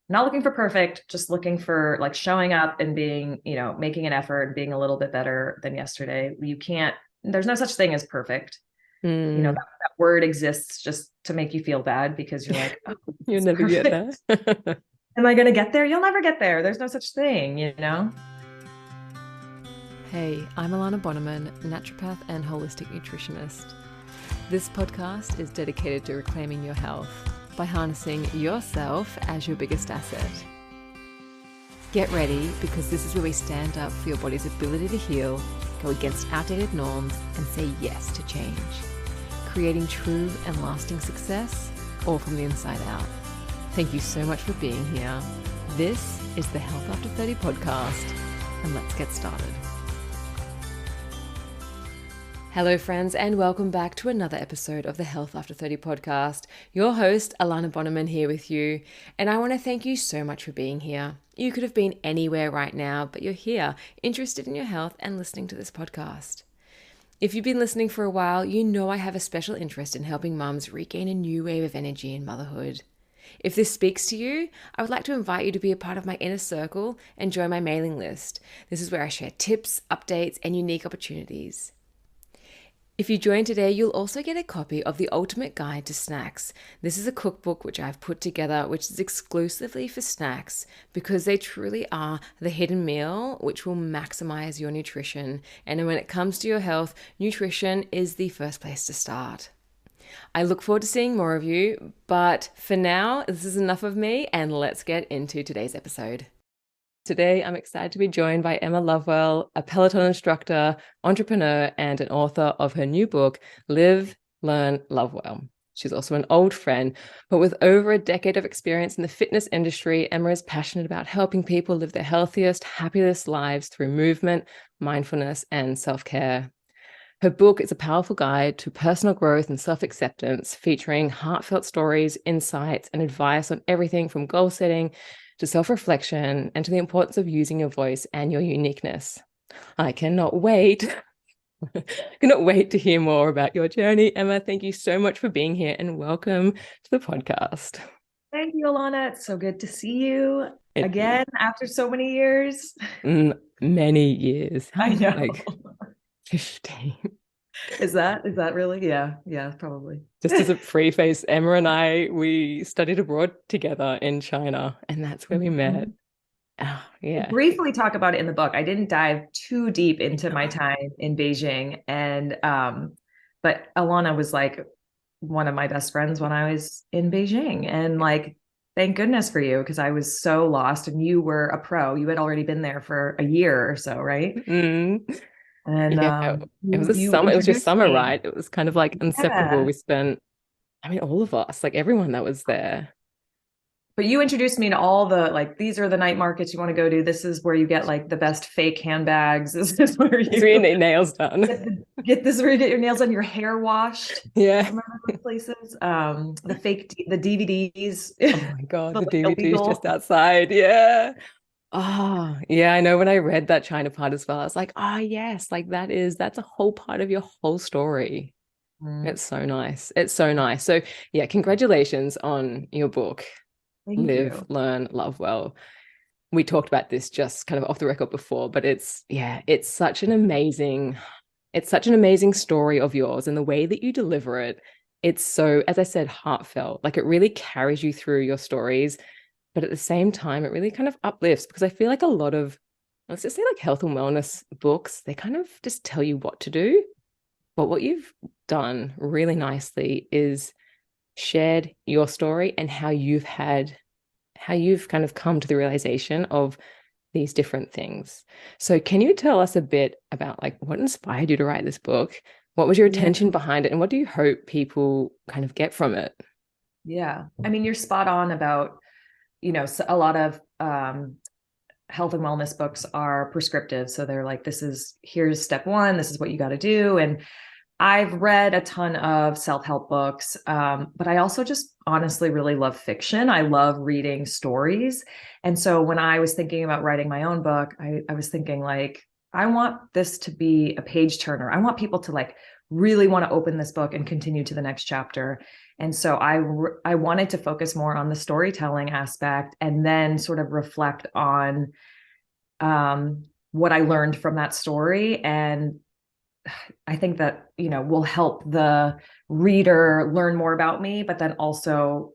not looking for perfect, just looking for like showing up and being, making an effort and being a little bit better than yesterday. There's no such thing as perfect. Mm. That word exists just to make you feel bad because you're like, oh, You'll it's never get perfect. there. Am I going to get there? You'll never get there. There's no such thing. Hey, I'm Alana Bonnemann, naturopath and holistic nutritionist. This podcast is dedicated to reclaiming your health by harnessing yourself as your biggest asset. Get ready, because this is where we stand up for your body's ability to heal, go against outdated norms, and say yes to change. Creating true and lasting success, all from the inside out. Thank you so much for being here. This is the Health After 30 podcast, and let's get started. Hello friends, and welcome back to another episode of the Health After 30 podcast. Your host, Alana Bonnemann, here with you, and I want to thank you so much for being here. You could have been anywhere right now, but you're here, interested in your health and listening to this podcast. If you've been listening for a while, you know I have a special interest in helping mums regain a new wave of energy in motherhood. If this speaks to you, I would like to invite you to be a part of my inner circle and join my mailing list. This is where I share tips, updates, and unique opportunities. If you join today, you'll also get a copy of The Ultimate Guide to Snacks. This is a cookbook which I've put together, which is exclusively for snacks, because they truly are the hidden meal which will maximize your nutrition. And when it comes to your health, nutrition is the first place to start. I look forward to seeing more of you, but for now, this is enough of me, and let's get into today's episode. Today, I'm excited to be joined by Emma Lovewell, a Peloton instructor, entrepreneur, and an author of her new book, Live, Learn, Love Well. She's also an old friend, but with over a decade of experience in the fitness industry, Emma is passionate about helping people live their healthiest, happiest lives through movement, mindfulness, and self-care. Her book is a powerful guide to personal growth and self-acceptance, featuring heartfelt stories, insights, and advice on everything from goal setting to self-reflection, and to the importance of using your voice and your uniqueness. I cannot wait. Cannot wait to hear more about your journey. Emma, thank you so much for being here, and welcome to the podcast. Thank you, Alana. It's so good to see you It is again after so many years. many years. I know. Like 15. Is that really? Yeah, probably. Just as a preface, Emma and I, we studied abroad together in China, and that's where we met. Mhm. Oh, I yeah. briefly talk about it in the book. I didn't dive too deep into my time in Beijing, and but Alana was like one of my best friends when I was in Beijing, and like thank goodness for you because I was so lost, and you were a pro. You had already been there for a year or so, right? Mm. And Yeah, it was you a you summer. It was just introduced summer, me. right? It was kind of like inseparable. Yeah. We spent, I mean, all of us, like everyone that was there. But you introduced me to all the like these are the night markets you want to go to. This is where you get like the best fake handbags. This is where It's really you nails done. get this where you get your nails done, your hair washed. Yeah. Remember those places? The DVDs, Oh my God, the the like DVD's just illegal. outside. Yeah. Oh, yeah. I know when I read that China part as well, I was like, oh yes, like that's a whole part of your whole story. Mm, It's so nice. It's so nice. So yeah, congratulations on your book, thank Live, you. Learn, Love Well. We talked about this just kind of off the record before, but it's such an amazing story of yours, and the way that you deliver it, it's so, as I said, heartfelt. Like it really carries you through your stories, but at the same time, it really kind of uplifts, because I feel like a lot of, let's just say, like health and wellness books, they kind of just tell you what to do. But what you've done really nicely is shared your story and how you've kind of come to the realization of these different things. So can you tell us a bit about like what inspired you to write this book? What was your Yeah, intention behind it? And what do you hope people kind of get from it? yeah. I mean, you're spot on about, a lot of health and wellness books are prescriptive. So they're like, here's step one, this is what you got to do. And I've read a ton of self-help books, but I also just honestly really love fiction. I love reading stories. And so when I was thinking about writing my own book, I was thinking like, I want this to be a page turner. I want people to like really want to open this book and continue to the next chapter. And so I wanted to focus more on the storytelling aspect and then sort of reflect on what I learned from that story. And I think that, will help the reader learn more about me, but then also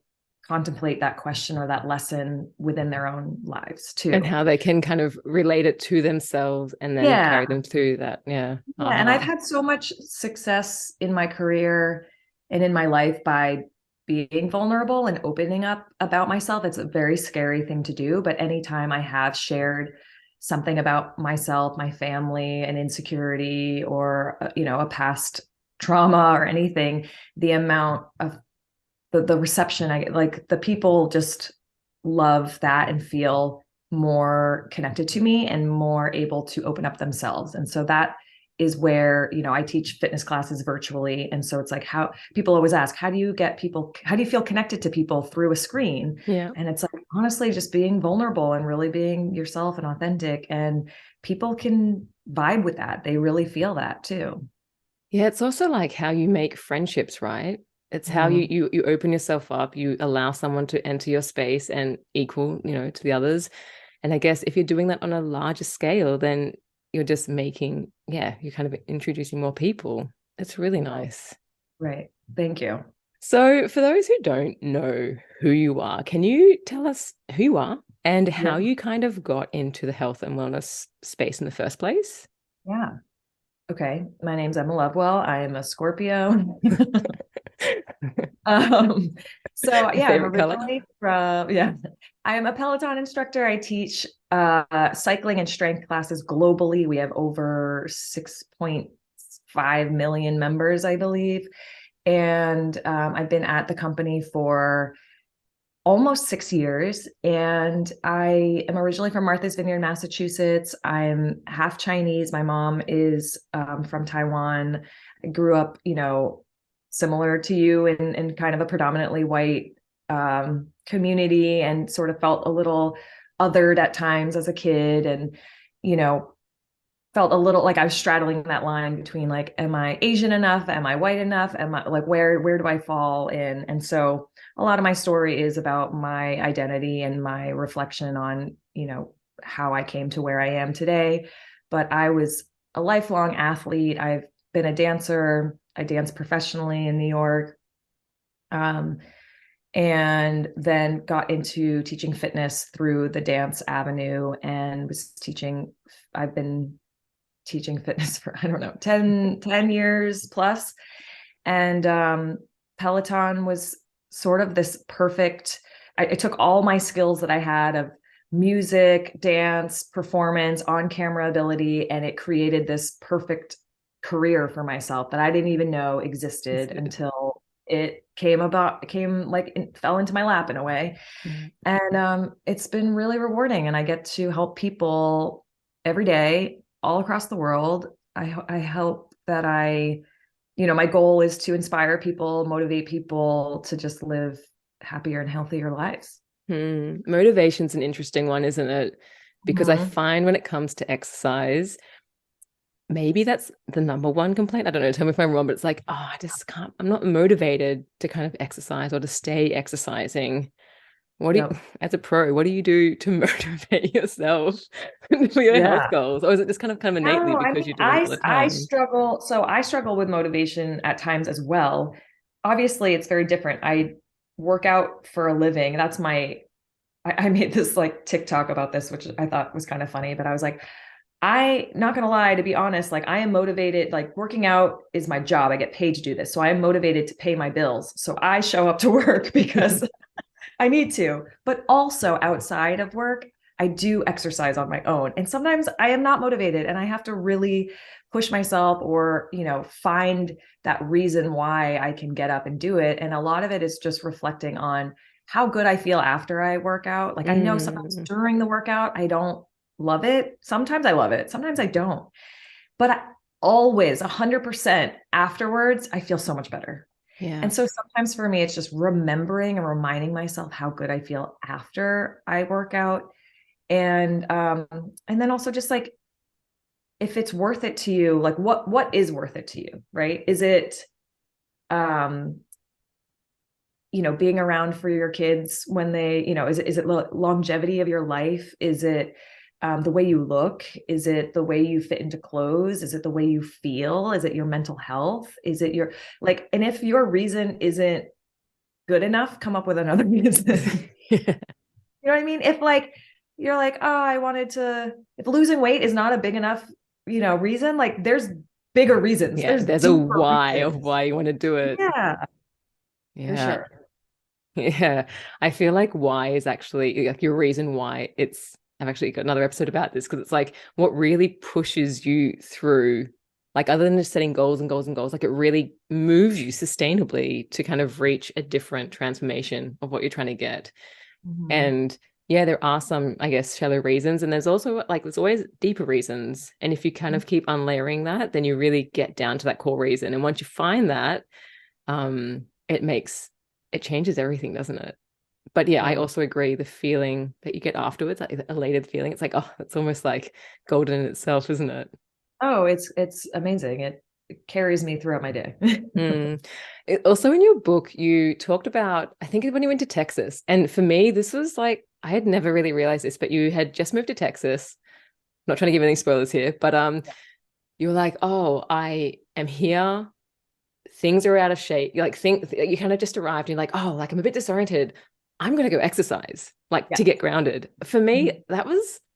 contemplate that question or that lesson within their own lives too. And how they can kind of relate it to themselves and then carry them through that. Yeah. Yeah. And I've had so much success in my career and in my life by being vulnerable and opening up about myself. It's a very scary thing to do, but anytime I have shared something about myself, my family, an insecurity, or a past trauma or anything, the amount of the reception I get, like the people just love that and feel more connected to me and more able to open up themselves. And so that is where, I teach fitness classes virtually. And so it's like, how people always ask, how do you feel connected to people through a screen? Yeah. And it's like, honestly, just being vulnerable and really being yourself and authentic, and people can vibe with that. They really feel that too. Yeah. It's also like how you make friendships, right? It's how you open yourself up, you allow someone to enter your space and equal, to the others. And I guess if you're doing that on a larger scale, then you're just you're kind of introducing more people. It's really nice. Right. Thank you. So for those who don't know who you are, can you tell us who you are and how you kind of got into the health and wellness space in the first place? Yeah. Okay. My name's Emma Lovewell. I am a Scorpio. So yeah, I'm originally I am a Peloton instructor. I teach cycling and strength classes globally. We have over 6.5 million members, I believe. And I've been at the company for almost 6 years. And I am originally from Martha's Vineyard, Massachusetts. I'm half Chinese. My mom is from Taiwan. I grew up, similar to you in kind of a predominantly white community, and sort of felt a little othered at times as a kid, and, felt a little like I was straddling that line between like, am I Asian enough? Am I white enough? Am I like, where do I fall in? And so a lot of my story is about my identity and my reflection on, how I came to where I am today. But I was a lifelong athlete. I've been a dancer. I danced professionally in New York. And then got into teaching fitness through the dance avenue, and I've been teaching fitness for, I don't know, 10 years plus. And Peloton was sort of this perfect, I took all my skills that I had of music, dance, performance, on-camera ability, and it created this perfect career for myself that I didn't even know existed until it fell into my lap in a way. And it's been really rewarding, and I get to help people every day all across the world. I hope that my goal is to inspire people, motivate people to just live happier and healthier lives. Motivation's an interesting one, isn't it? Because I find when it comes to exercise, maybe that's the number one complaint. I don't know, tell me if I'm wrong, but it's like, I just can't, I'm not motivated to kind of exercise or to stay exercising. As a pro, what do you do to motivate yourself for your health goals? Or is it just kind of innately because you do it all the time? I struggle with motivation at times as well. Obviously, it's very different. I work out for a living. I made this like TikTok about this, which I thought was kind of funny, but I was like, not gonna lie, to be honest, like I am motivated, like working out is my job. I get paid to do this. So I am motivated to pay my bills. So I show up to work because I need to, but also outside of work, I do exercise on my own. And sometimes I am not motivated and I have to really push myself or, find that reason why I can get up and do it. And a lot of it is just reflecting on how good I feel after I work out. Like I know sometimes during the workout, I don't love it. Sometimes I love it. Sometimes I don't, but always 100% afterwards, I feel so much better. Yeah. And so sometimes for me, it's just remembering and reminding myself how good I feel after I work out. And then also just like if it's worth it to you, like what is worth it to you, right? Is it, um, being around for your kids when they, is it longevity of your life? Is it the way you look? Is it the way you fit into clothes? Is it the way you feel? Is it your mental health? Is it your, like, and if your reason isn't good enough, come up with another reason. Yeah. You know what I mean? If like, you're like, oh, if losing weight is not a big enough, reason, like there's bigger reasons. Yeah, There's there's a deeper why of reasons. why you want to do it. Yeah, for Yeah. sure. Yeah. I feel like why is actually like your reason why I've actually got another episode about this because it's like what really pushes you through, like other than just setting goals and goals and goals, like it really moves you sustainably to kind of reach a different transformation of what you're trying to get. Mhm. And yeah, there are some, I guess, shallow reasons. And there's also like, there's always deeper reasons. And if you kind of keep unlayering that, then you really get down to that core reason. And once you find that, it changes everything, doesn't it? But yeah, I Totally. also agree. The feeling that you get afterwards, like the elated feeling, it's like, oh, it's almost like golden in itself, isn't it? Oh, it's amazing. It carries me throughout my day. Mm. Also, in your book, you talked about, I think when you went to Texas. And for me, this was like, I had never really realized this, but you had just moved to Texas. Not trying to give any spoilers here, but you were like, oh, I am here. Things are out of shape. You kind of just arrived. And you're like, oh, like I'm a bit disoriented. I'm gonna go exercise, like Yeah. to get grounded. For Mhm. me,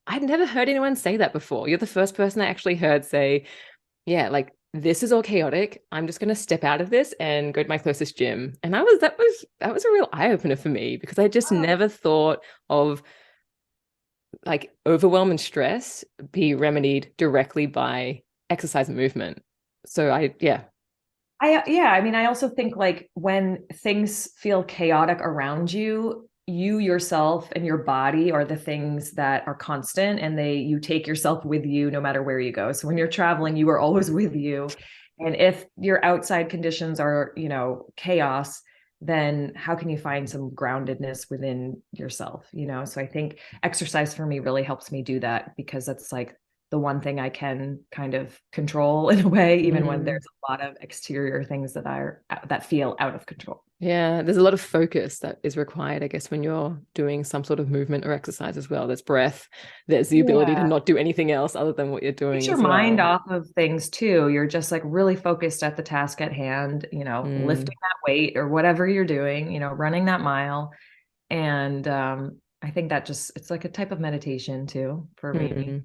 I'd never heard anyone say that before. You're the first person I actually heard say, yeah, like this is all chaotic. I'm just gonna step out of this and go to my closest gym. And that was a real eye opener for me because I just Oh, never thought of like overwhelm and stress be remedied directly by exercise and movement. So yeah. yeah, I mean, I also think like when things feel chaotic around you, you yourself and your body are the things that are constant, and you take yourself with you no matter where you go. So when you're traveling, you are always with you. And if your outside conditions are, chaos, then how can you find some groundedness within yourself, So I think exercise for me really helps me do that because that's like the one thing I can kind of control in a way, even when Mm. there's a lot of exterior things that feel out of control. Yeah, there's a lot of focus that is required, I guess, when you're doing some sort of movement or exercise as well. There's breath, there's the ability to Yeah. not do anything else other than what you're Takes doing your as mind well. off of things too. You're just like really focused at the task at hand, Mm, lifting that weight or whatever you're doing, running that mile. And I think that it's like a type of meditation too for me.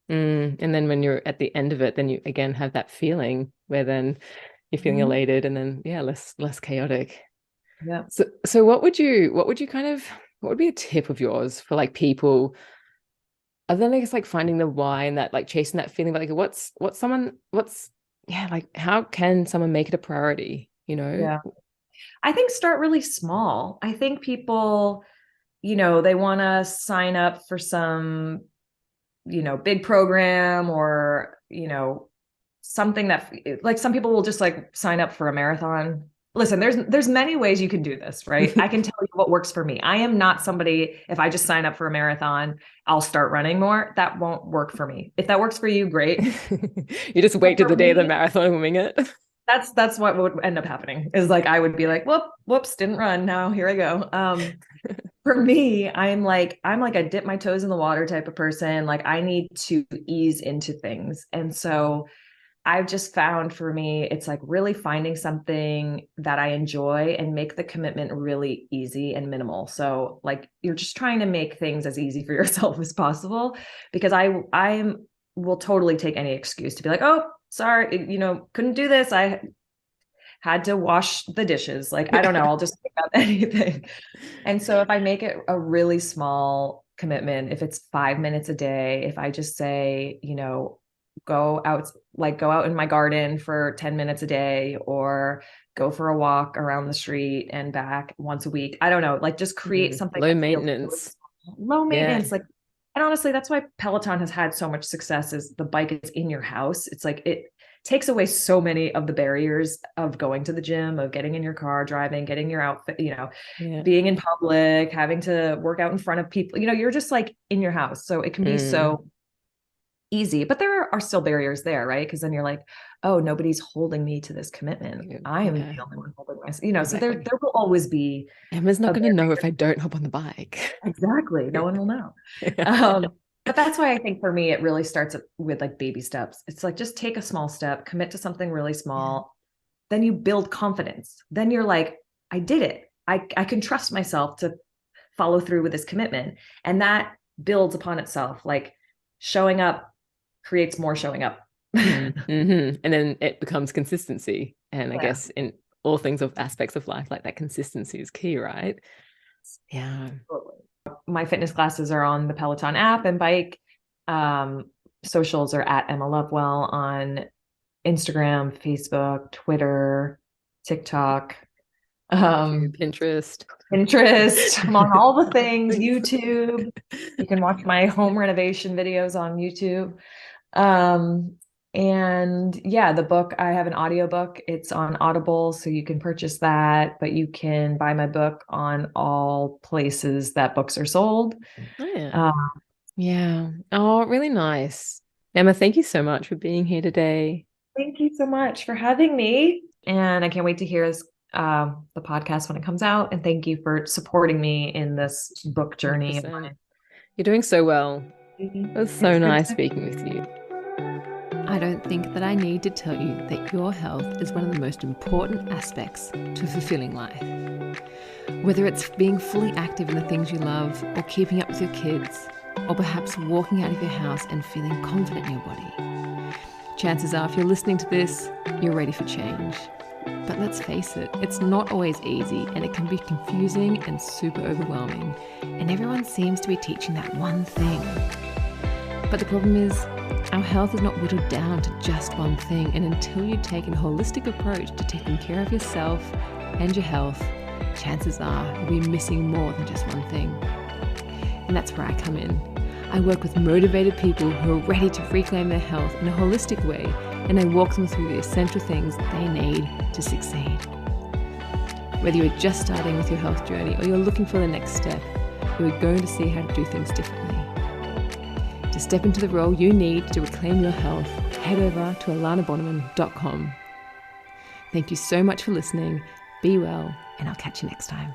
mm, And then when you're at the end of it, then you again have that feeling where then you're feeling Mhm. elated and then yeah, less chaotic. Yeah. So what would be a tip of yours for like people other than I guess like finding the why and that like chasing that feeling, but like what's yeah, like how can someone make it a priority, you know? Yeah. I think start really small. I think people, they want to sign up for some, big program or, something that like some people will just like sign up for a marathon. Listen, there's many ways you can do this, right? I can tell you what works for me. I am not somebody, if I just sign up for a marathon, I'll start running more. That won't work for me. If that works for you, great. You just But wait to for the day of the me, marathon and wing it. that's what would end up happening is like I would be like, whoops, didn't run. Now here I go. For me, I'm like a dip my toes in the water type of person. Like I need to ease into things. And so I've just found for me, it's like really finding something that I enjoy and make the commitment really easy and minimal. So like you're just trying to make things as easy for yourself as possible because I will totally take any excuse to be like, oh, sorry, couldn't do this. I had to wash the dishes. Like, I don't know, I'll just pick up anything. And so if I make it a really small commitment, if it's 5 minutes a day, if I just say, go out in my garden for 10 minutes a day or go for a walk around the street and back once a week. I don't know, like just create something Low that feels really maintenance. small, low Yeah. maintenance. Like, and honestly, that's why Peloton has had so much success is the bike is in your house. It's like it takes away so many of the barriers of going to the gym, of getting in your car, driving, getting your outfit, Yeah. being in public, having to work out in front of people. You're just like in your house. So it can be Mm. so easy, but there are still barriers there, right? Because then you're like, oh, nobody's holding me to this commitment. I am the only one holding myself, Exactly. so there will always be. Emma's not going to know if I don't hop on the bike. Exactly. No one will know. But that's why I think for me, it really starts with like baby steps. It's like, just take a small step, commit to something really small. Then you build confidence. Then you're like, I did it. I can trust myself to follow through with this commitment. And that builds upon itself. Like, showing up creates more showing up. And then it becomes consistency. And I guess in all things of aspects of life, like that consistency is key, right? Yeah. My fitness classes are on the Peloton app and bike. Socials are at Emma Lovewell on Instagram, Facebook, Twitter, TikTok, Pinterest. I'm on all the things. YouTube. You can watch my home renovation videos on YouTube. And yeah, the book, I have an audiobook. It's on Audible, so you can purchase that, but you can buy my book on all places that books are sold. Oh, yeah. Oh, really nice. Emma, thank you so much for being here today. Thank you so much for having me. And I can't wait to hear the podcast when it comes out. And thank you for supporting me in this book journey. 100%. You're doing so well. It was so nice speaking with you. I don't think that I need to tell you that your health is one of the most important aspects to a fulfilling life. Whether it's being fully active in the things you love, or keeping up with your kids, or perhaps walking out of your house and feeling confident in your body. Chances are, if you're listening to this, you're ready for change. But let's face it, it's not always easy, and it can be confusing and super overwhelming, and everyone seems to be teaching that one thing. But the problem is, our health is not whittled down to just one thing, and until you take a holistic approach to taking care of yourself and your health, chances are you'll be missing more than just one thing. And that's where I come in. I work with motivated people who are ready to reclaim their health in a holistic way, and I walk them through the essential things they need to succeed. Whether you're just starting with your health journey or you're looking for the next step, you are going to see how to do things differently. To step into the role you need to reclaim your health, head over to alanabonnemann.com. Thank you so much for listening. Be well, and I'll catch you next time.